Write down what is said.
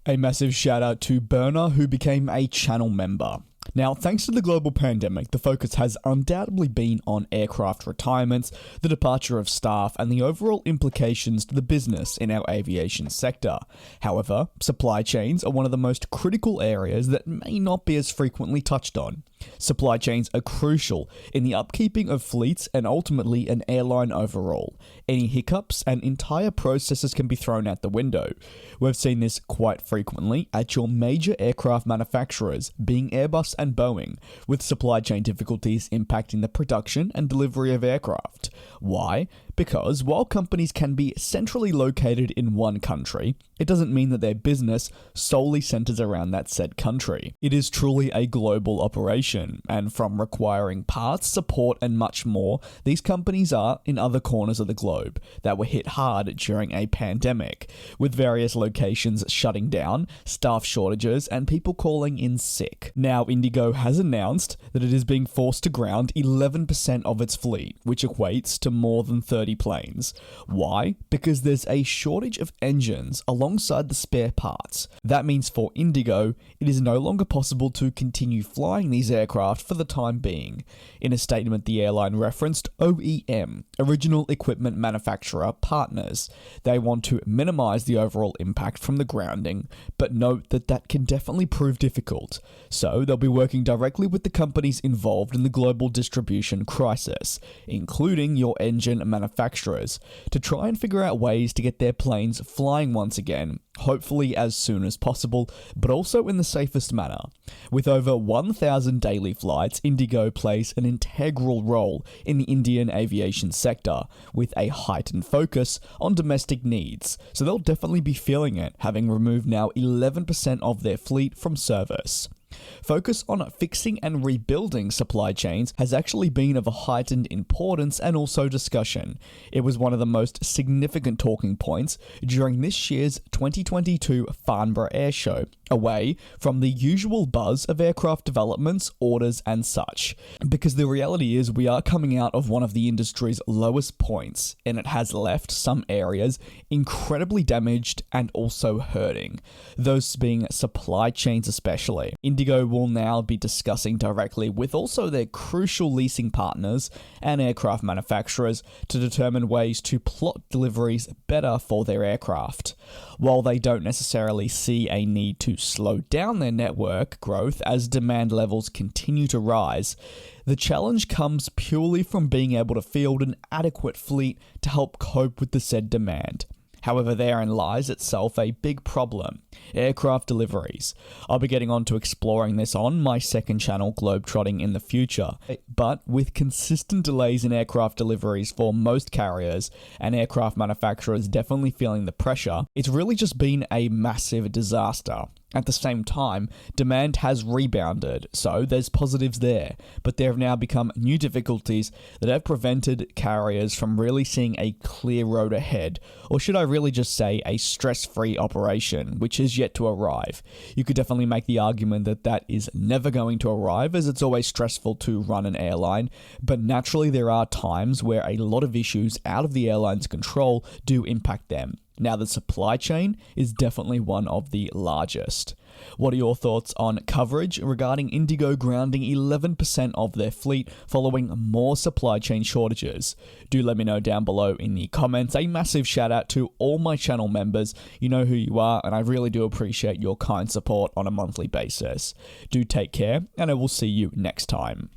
A massive shout out to Burner, who became a channel member. Now, thanks to the global pandemic, the focus has undoubtedly been on aircraft retirements, the departure of staff, and the overall implications to the business in our aviation sector. However, supply chains are one of the most critical areas that may not be as frequently touched on. Supply chains are crucial in the upkeeping of fleets and ultimately an airline overall. Any hiccups and entire processes can be thrown out the window. We've seen this quite frequently at your major aircraft manufacturers, being Airbus and Boeing, with supply chain difficulties impacting the production and delivery of aircraft. Why? Because while companies can be centrally located in one country, it doesn't mean that their business solely centers around that said country. It is truly a global operation, and from requiring parts, support, and much more, these companies are in other corners of the globe that were hit hard during a pandemic, with various locations shutting down, staff shortages, and people calling in sick. Now, Indigo has announced that it is being forced to ground 11% of its fleet, which equates to more than 30 planes. Why? Because there's a shortage of engines alongside the spare parts. That means for Indigo, it is no longer possible to continue flying these aircraft for the time being. In a statement, the airline referenced OEM, Original Equipment Manufacturer Partners. They want to minimize the overall impact from the grounding, but note that that can definitely prove difficult. So they'll be working directly with the companies involved in the global distribution crisis, including your engine manufacturers, to try and figure out ways to get their planes flying once again, hopefully as soon as possible, but also in the safest manner. With over 1,000 daily flights, Indigo plays an integral role in the Indian aviation sector, with a heightened focus on domestic needs, so they'll definitely be feeling it, having removed now 11% of their fleet from service. Focus on fixing and rebuilding supply chains has actually been of a heightened importance and also discussion. It was one of the most significant talking points during this year's 2022 Farnborough Air Show, away from the usual buzz of aircraft developments, orders, and such. Because the reality is we are coming out of one of the industry's lowest points, and it has left some areas incredibly damaged and also hurting, those being supply chains especially. Indigo will now be discussing directly with also their crucial leasing partners and aircraft manufacturers to determine ways to plot deliveries better for their aircraft. While they don't necessarily see a need to slow down their network growth as demand levels continue to rise, the challenge comes purely from being able to field an adequate fleet to help cope with the said demand. However, therein lies itself a big problem: aircraft deliveries. I'll be getting on to exploring this on my second channel, Globetrotting, in the future. But with consistent delays in aircraft deliveries for most carriers, and aircraft manufacturers definitely feeling the pressure, it's really just been a massive disaster. At the same time, demand has rebounded, so there's positives there, but there have now become new difficulties that have prevented carriers from really seeing a clear road ahead, or should I really just say a stress-free operation, which is yet to arrive. You could definitely make the argument that that is never going to arrive, as it's always stressful to run an airline, but naturally there are times where a lot of issues out of the airline's control do impact them. Now, the supply chain is definitely one of the largest. What are your thoughts on coverage regarding Indigo grounding 11% of their fleet following more supply chain shortages? Do let me know down below in the comments. A massive shout out to all my channel members. You know who you are, and I really do appreciate your kind support on a monthly basis. Do take care, and I will see you next time.